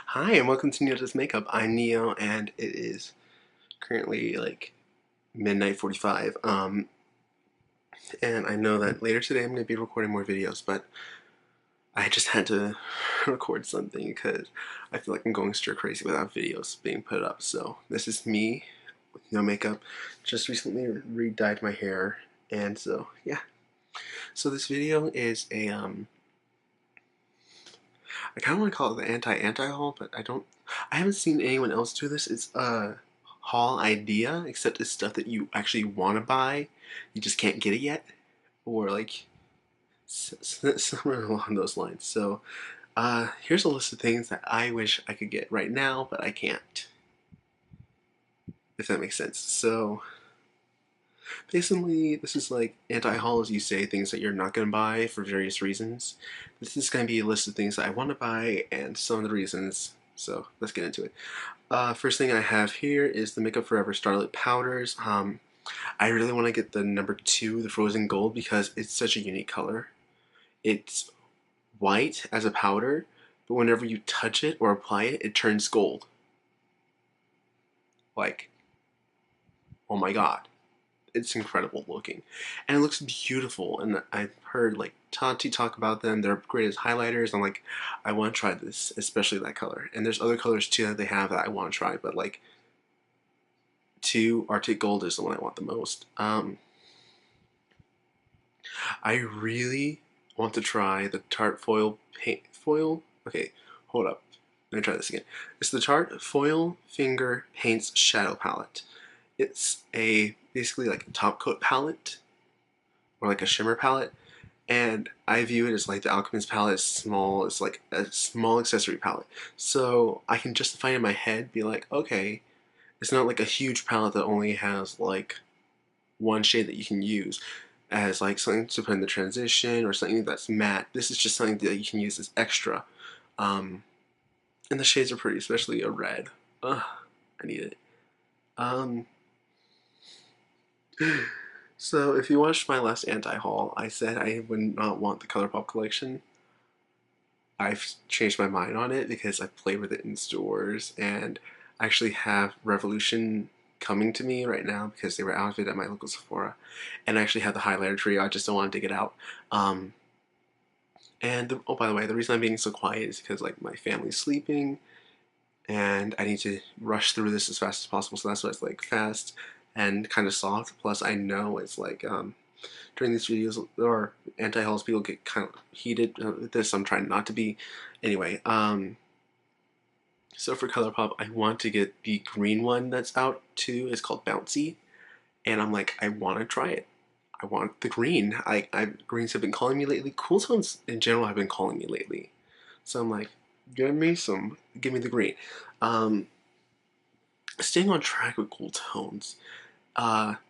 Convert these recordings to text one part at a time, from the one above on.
Hi, and welcome to Neo Does Makeup. I'm Neo, and it is currently like midnight 45. And I know that later today I'm going to be recording more videos, but I just had to record something because I feel like I'm going stir crazy without videos being put up. So this is me with no makeup. Just recently re-dyed my hair, and so yeah. So this video is I kind of want to call it the anti haul, but I haven't seen anyone else do this. It's a haul idea, except it's stuff that you actually want to buy, you just can't get it yet, or like somewhere along those lines. So, here's a list of things that I wish I could get right now, but I can't. If that makes sense. So, basically, this is like anti-haul, as you say, things that you're not going to buy for various reasons. This is going to be a list of things that I want to buy and some of the reasons. So let's get into it. First thing I have here is the Makeup Forever Starlit Powders. I really want to get the number 2, the Frozen Gold, because it's such a unique color. It's white as a powder, but whenever you touch it or apply it, it turns gold. Like, oh my god. It's incredible looking, and it looks beautiful. And I've heard like Tati talk about them. They're great as highlighters. I'm like, I want to try this, especially that color. And there's other colors too that they have that I want to try, but like 2 Arctic Gold is the one I want the most. I really want to try the Tarte Foil paint foil. Okay, hold up. Let me try this again. It's the Tarte Foil Finger Paints Shadow Palette. It's a basically like a top coat palette or like a shimmer palette, and I view it as like the Alchemist palette is small. It's like a small accessory palette, so I can justify in my head, be like, okay, it's not like a huge palette that only has like one shade that you can use as like something to put in the transition or something that's matte. This is just something that you can use as extra. Um, and the shades are pretty, especially a red. Ugh, I need it. Um, so if you watched my last anti-haul, I said I would not want the ColourPop collection. I've changed my mind on it because I played with it in stores, and I actually have Revolution coming to me right now because they were out of it at my local Sephora, and I actually have the highlighter trio. I just don't want to dig it out. Oh, by the way, the reason I'm being so quiet is because like my family's sleeping, and I need to rush through this as fast as possible. So that's why it's like fast and kind of soft. Plus, I know it's like during these videos or anti-hauls, people get kind of heated with this. I'm trying not to be. Anyway, so for ColourPop, I want to get the green one that's out too. It's called Bouncy, and I'm like, I want to try it. I want the green. Greens have been calling me lately. Cool tones in general have been calling me lately. So I'm like, give me the green. Um, Staying on track with cool tones,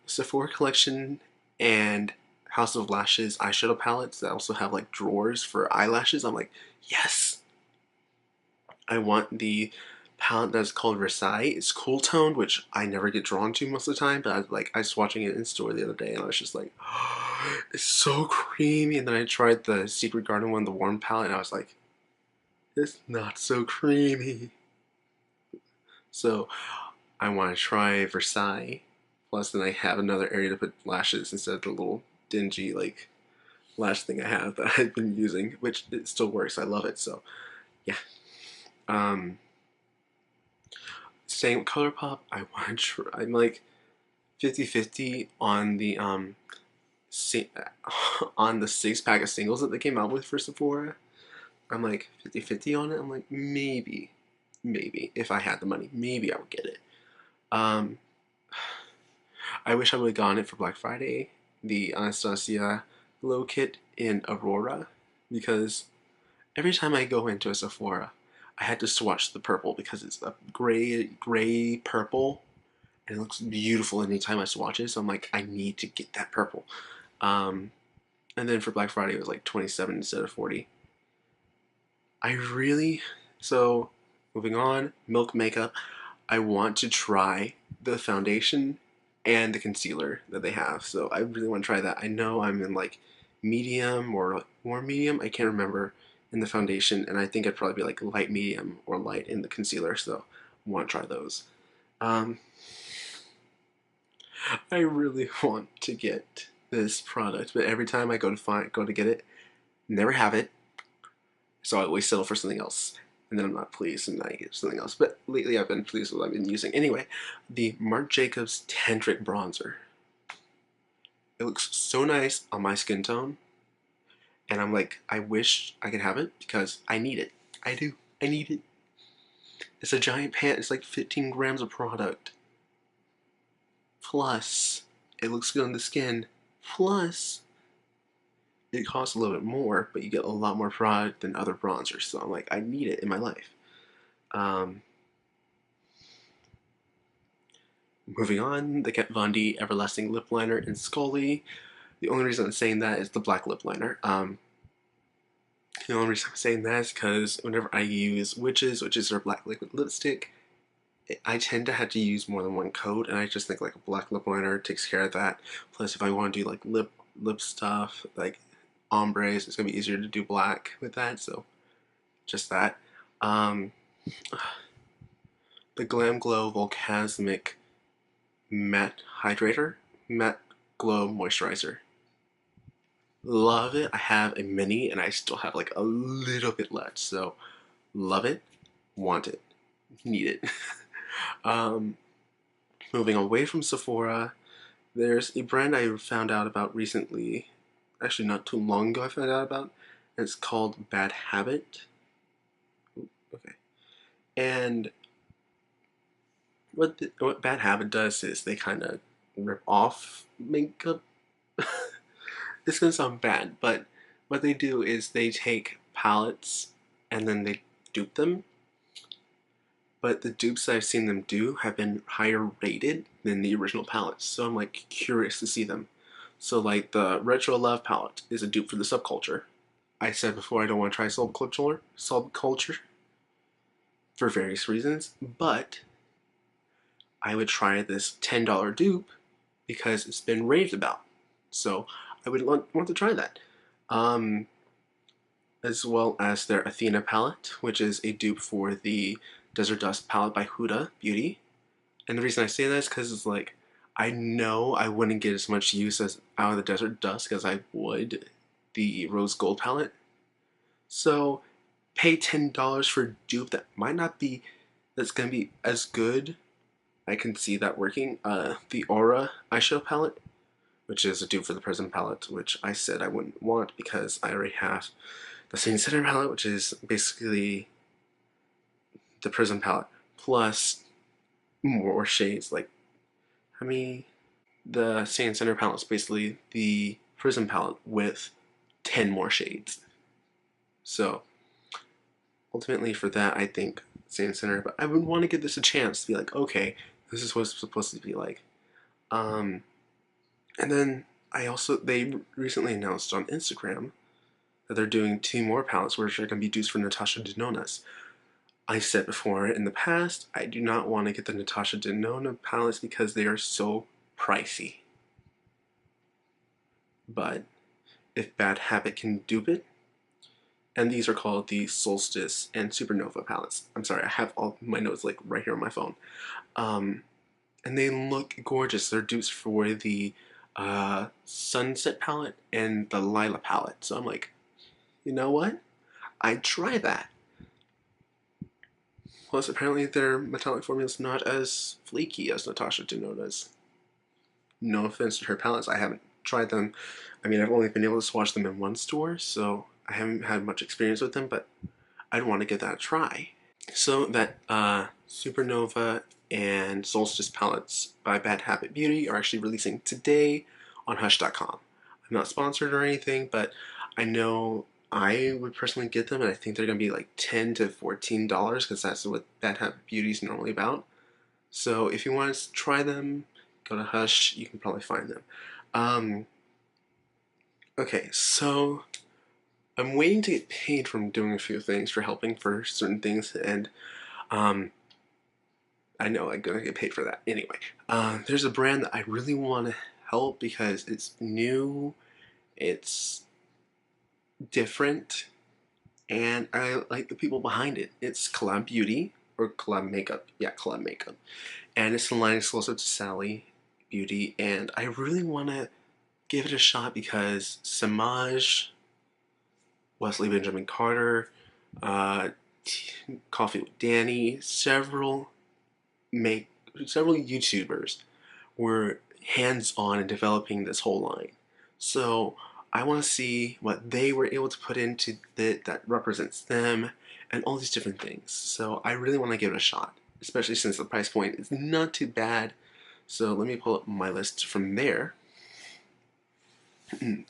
Sephora collection and House of Lashes eyeshadow palettes that also have like drawers for eyelashes. I'm like, yes. I want the palette that's called Versailles. It's cool toned, which I never get drawn to most of the time. But I was watching it in store the other day, and I was just like, oh, it's so creamy. And then I tried the Secret Garden one, the warm palette, and I was like, it's not so creamy. So I want to try Versailles. Plus, then I have another area to put lashes instead of the little dingy like lash thing I have that I've been using, which it still works. I love it. So yeah. Um, Staying with ColourPop, I want to try. I'm like 50-50 on the on the 6-pack of singles that they came out with for Sephora. I'm like 50-50 on it. I'm like, maybe if I had the money, maybe I would get it. Um, I wish I would have gotten it for Black Friday, the Anastasia Glow Kit in Aurora, because every time I go into a Sephora, I had to swatch the purple because it's a gray purple, and it looks beautiful anytime I swatch it. So I'm like, I need to get that purple. Um, and then for Black Friday, it was like 27 instead of 40. I really so moving on. Milk makeup. I want to try the foundation and the concealer that they have. So I really want to try that. I know I'm in like medium or more medium. I can't remember in the foundation, and I think I'd probably be like light medium or light in the concealer, so I want to try those. Um, I really want to get this product, but every time I go to get it, never have it, so I always settle for something else. And then I'm not pleased, and I get something else. But lately, I've been pleased with what I've been using. Anyway, the Marc Jacobs Tantric Bronzer. It looks so nice on my skin tone, and I'm like, I wish I could have it because I need it. I do. I need it. It's a giant pan. It's like 15 grams of product. Plus, it looks good on the skin. Plus, it costs a little bit more, but you get a lot more product than other bronzers. So I'm like, I need it in my life. Um, Moving on, the Kat Von D Everlasting Lip Liner in Scully. The only reason I'm saying that is the black lip liner. The only reason I'm saying that is because whenever I use Witches, which is our black liquid lipstick, I tend to have to use more than one coat, and I just think like a black lip liner takes care of that. Plus, if I want to do like lip stuff, like ombres, it's gonna be easier to do black with that. So, just that. Um, the Glam Glow Volcasmic Matte Hydrator, Matte Glow Moisturizer. Love it. I have a mini, and I still have like a little bit left. So, love it, want it, need it. um, Moving away from Sephora, there's a brand I found out about recently. Actually, not too long ago, I found out about. And it's called Bad Habit. Okay. And what Bad Habit does is they kind of rip off makeup. It's gonna sound bad, but what they do is they take palettes and then they dupe them. But the dupes I've seen them do have been higher rated than the original palettes, so I'm like curious to see them. So like the Retro Love palette is a dupe for the Subculture. I said before I don't want to try Subculture for various reasons, but I would try this $10 dupe because it's been raved about. So I would want to try that. As well as their Athena palette, which is a dupe for the Desert Dust palette by Huda Beauty. And the reason I say that is because it's like, I know I wouldn't get as much use as out of the Desert Dusk as I would the Rose Gold palette. So pay $10 for a dupe that might not be, that's going to be as good. I can see that working. The Aura eyeshadow palette, which is a dupe for the Prism palette, which I said I wouldn't want because I already have the Sane Center palette, which is basically the Prism palette, plus more shades. Like, I mean, the Sand Center palette is basically the Prism palette with 10 more shades. So, ultimately for that, I think Sand Center, but I would want to give this a chance to be like, okay, this is what it's supposed to be like. And then they recently announced on Instagram that they're doing 2 more palettes which are going to be dupes for Natasha Denona's. I said before in the past, I do not want to get the Natasha Denona palettes because they are so pricey. But if Bad Habit can dupe it, and these are called the Solstice and Supernova palettes. I'm sorry, I have all my notes like right here on my phone. And they look gorgeous. They're dupes for the Sunset palette and the Lila palette. So I'm like, you know what? I'd try that. Plus, apparently their metallic formula is not as flaky as Natasha Denona's. No offense to her palettes, I haven't tried them. I mean, I've only been able to swatch them in one store, so I haven't had much experience with them, but I'd want to give that a try. So that Supernova and Solstice palettes by Bad Habit Beauty are actually releasing today on Hush.com. I'm not sponsored or anything, but I know I would personally get them, and I think they're going to be like $10 to $14 because that's what Bad Habit Beauty is normally about. So if you want to try them, go to Hush. You can probably find them. Okay, so I'm waiting to get paid from doing a few things for helping for certain things, and I know I'm gonna get paid for that anyway. There's a brand that I really want to help because it's new, it's different, and I like the people behind it. It's Collab Beauty, or Collab Makeup. Yeah, Collab Makeup. And it's a line exclusive to Sally Beauty, and I really want to give it a shot because Samaj, Wesley Benjamin Carter, uh, Coffee with Danny, make several YouTubers were hands-on in developing this whole line. So I want to see what they were able to put into it that represents them and all these different things. So I really want to give it a shot, especially since the price point is not too bad. So let me pull up my list from there.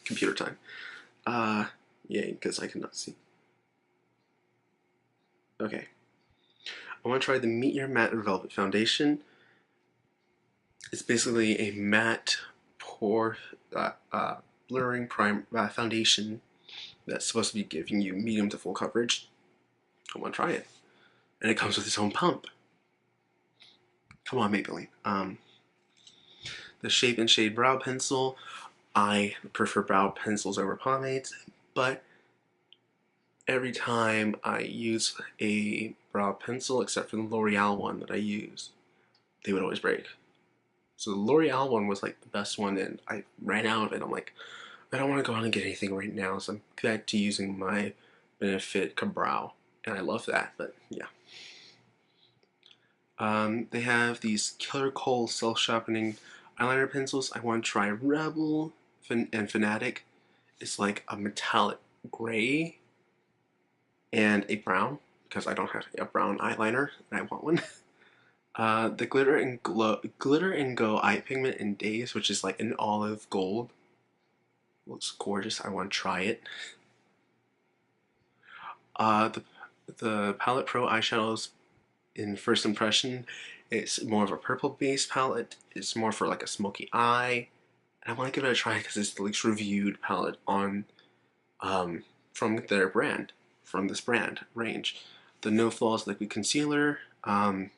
Computer time. Yay, because I cannot see. Okay. I want to try the Meet Your Matte Velvet Foundation. It's basically a matte pore blurring foundation that's supposed to be giving you medium to full coverage. I want to try it. And it comes with its own pump. Come on, Maybelline. The Shape and Shade Brow Pencil. I prefer brow pencils over pomades, but every time I use a brow pencil, except for the L'Oreal one that I use, they would always break. So the L'Oreal one was like the best one, and I ran out of it. I'm like, I don't want to go out and get anything right now, so I'm back to using my Benefit Brow, and I love that. But yeah, they have these Killer Kohl self-sharpening eyeliner pencils. I want to try Rebel and Fanatic. It's like a metallic gray and a brown, because I don't have a brown eyeliner and I want one. The Glitter and Go Eye Pigment in Days, which is like an olive gold. Looks gorgeous. I want to try it. The Palette Pro eyeshadows in First Impression, it's more of a purple based palette. It's more for like a smoky eye. And I want to give it a try because it's the least reviewed palette on from their brand, from this brand range. The No Flaws Liquid Concealer. I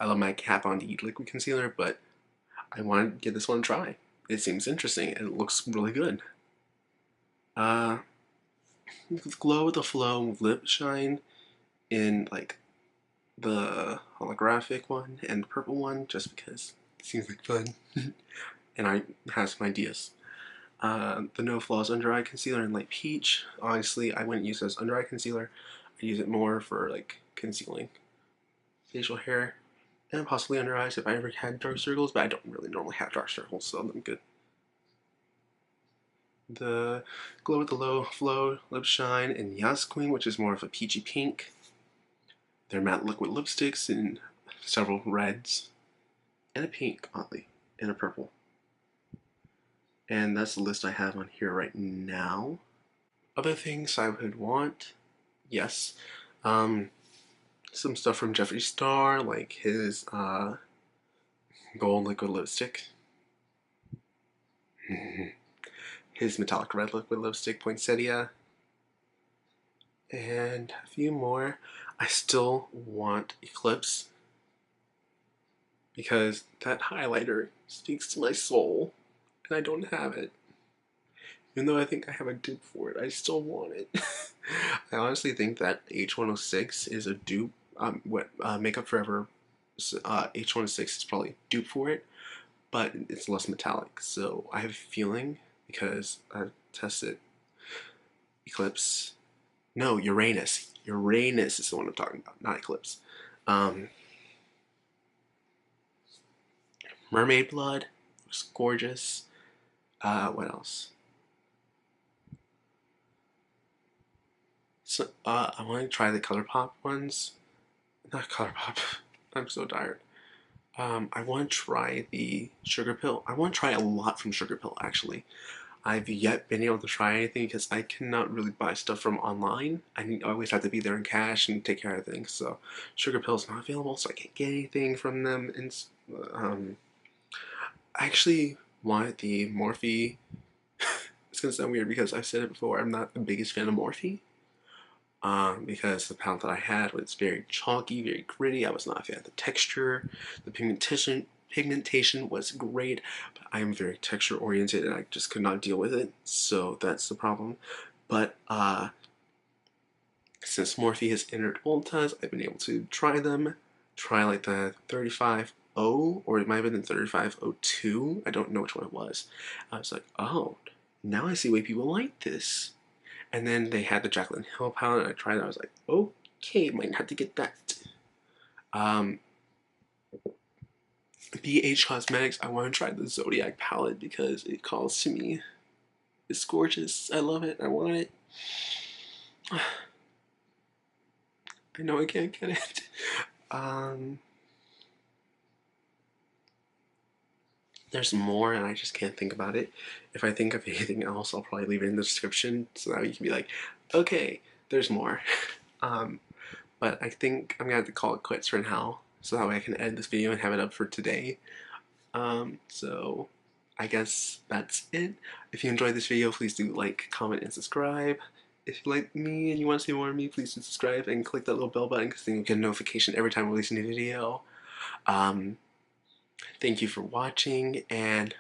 love my Kat Von D liquid concealer, but I want to give this one a try. It seems interesting and it looks really good. Glow with the Flow Lip Shine in like the holographic one and the purple one, just because it seems like fun. And I have some ideas. The No Flaws Under Eye Concealer in Light Peach. Honestly, I wouldn't use it as under eye concealer. I use it more for like concealing facial hair and possibly under eyes if I ever had dark circles, but I don't really normally have dark circles, so I'm good. The Glow with the Low Flow Lip Shine in Yas Queen, which is more of a peachy pink. They're matte liquid lipsticks in several reds and a pink, oddly, and a purple. And that's the list I have on here right now. Other things I would want, yes, some stuff from Jeffree Star, like his gold liquid lipstick, his metallic red liquid lipstick, Poinsettia, and a few more. I still want Eclipse because that highlighter speaks to my soul, and I don't have it. Even though I think I have a dupe for it, I still want it. I honestly think that H106 is a dupe. Makeup Forever H106 is probably a dupe for it, but it's less metallic. So I have a feeling, because I've tested Eclipse. No, Uranus. Uranus is the one I'm talking about, not Eclipse. Mermaid Blood was gorgeous. What else? So, I want to try the ColourPop ones. Not ColourPop. I'm so tired. I want to try the Sugar Pill. I want to try a lot from Sugar Pill, actually. I've yet been able to try anything because I cannot really buy stuff from online. I always have to be there in cash and take care of things. So Sugar Pill is not available, so I can't get anything from them. And I actually wanted the Morphe. It's gonna sound weird because I've said it before. I'm not the biggest fan of Morphe. Because the palette that I had was very chalky, very gritty. I was not a fan of the texture. The pigmentation was great, but I am very texture oriented and I just could not deal with it. So that's the problem. But since Morphe has entered Ultas, I've been able to try them. Try like the 35O, or it might have been the 3502. I don't know which one it was. I was like, oh, now I see why people like this. And then they had the Jaclyn Hill palette, and I tried it. I was like, okay, might have to get that. BH Cosmetics, I want to try the Zodiac palette because it calls to me. It's gorgeous. I love it. I want it. I know I can't get it. There's more and I just can't think about it. If I think of anything else, I'll probably leave it in the description so that you can be like, okay, there's more. But I think I'm gonna have to call it quits for now, so that way I can edit this video and have it up for today. So I guess that's it. If you enjoyed this video, please do like, comment, and subscribe. If you like me and you want to see more of me, please do subscribe and click that little bell button because then you'll get a notification every time I release a new video. Thank you for watching, and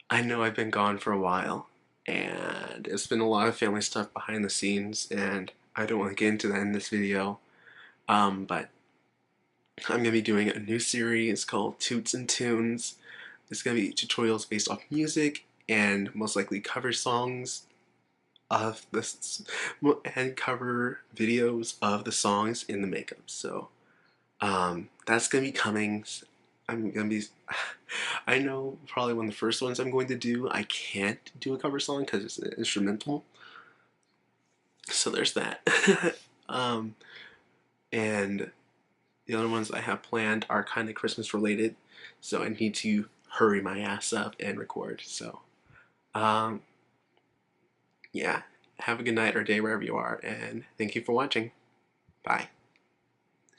I know I've been gone for a while, and it's been a lot of family stuff behind the scenes, and I don't want to get into that in this video, but I'm going to be doing a new series called Toots and Tunes. It's going to be tutorials based off music, and most likely cover songs of this, and cover videos of the songs in the makeup, so that's gonna be coming. I'm gonna be. I know probably one of the first ones I'm going to do. I can't do a cover song because it's an instrumental. So there's that. And the other ones I have planned are kind of Christmas related, so I need to hurry my ass up and record. So, yeah. Have a good night or day wherever you are, and thank you for watching. Bye.